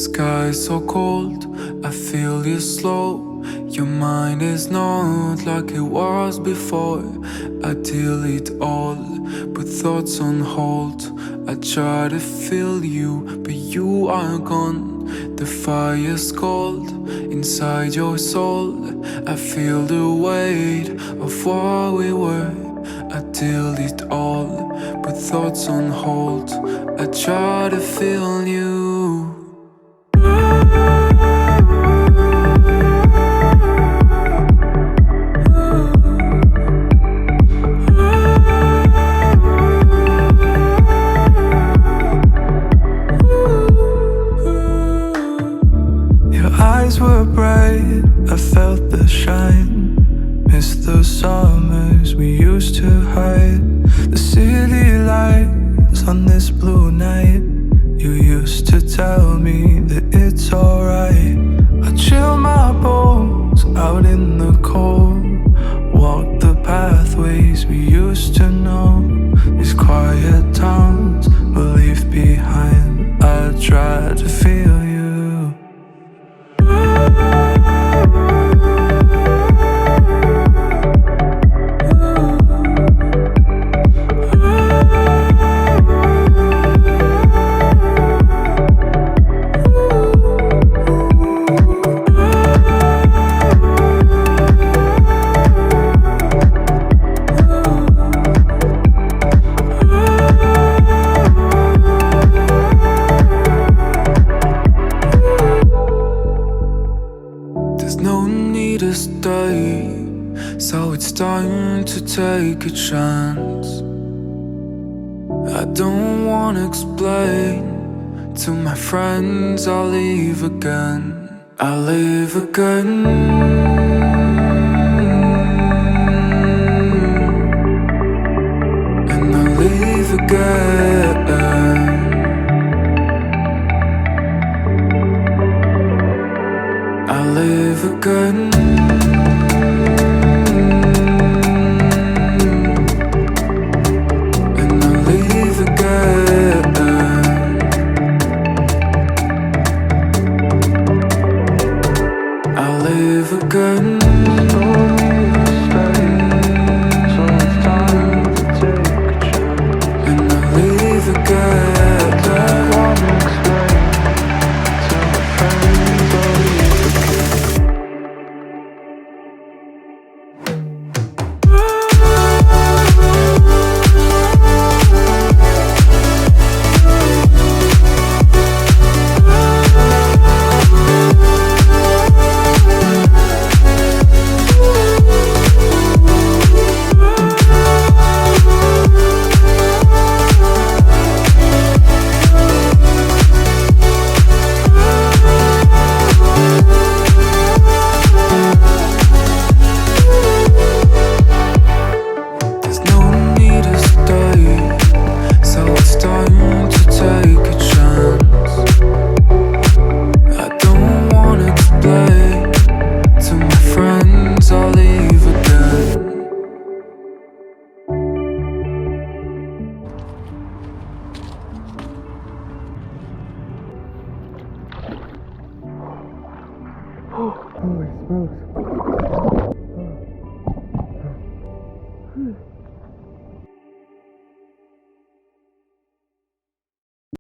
sky's so cold, I feel you slow. Your mind is not like it was before. I delete all, put thoughts on hold. I try to feel you, but you are gone. The fire's cold inside your soul. I feel the weight of what we were. I delete all, put thoughts on hold. I try to feel you. Your eyes were bright, I felt the shine. Missed the summers we used to hide. The city lights on this blue night. You used to tell me that it's alright. I chill my bones out in the cold. Walk the pathways we used to know. These quiet towns we'll leave behind. I try to feel you. No need to stay, so it's time to take a chance. I don't wanna explain to my friends. I'll leave again, I'll leave again. And I'll leave again. I'll live again. And I'll leave again. I'll live again. And I'll leave again. Holy smokes.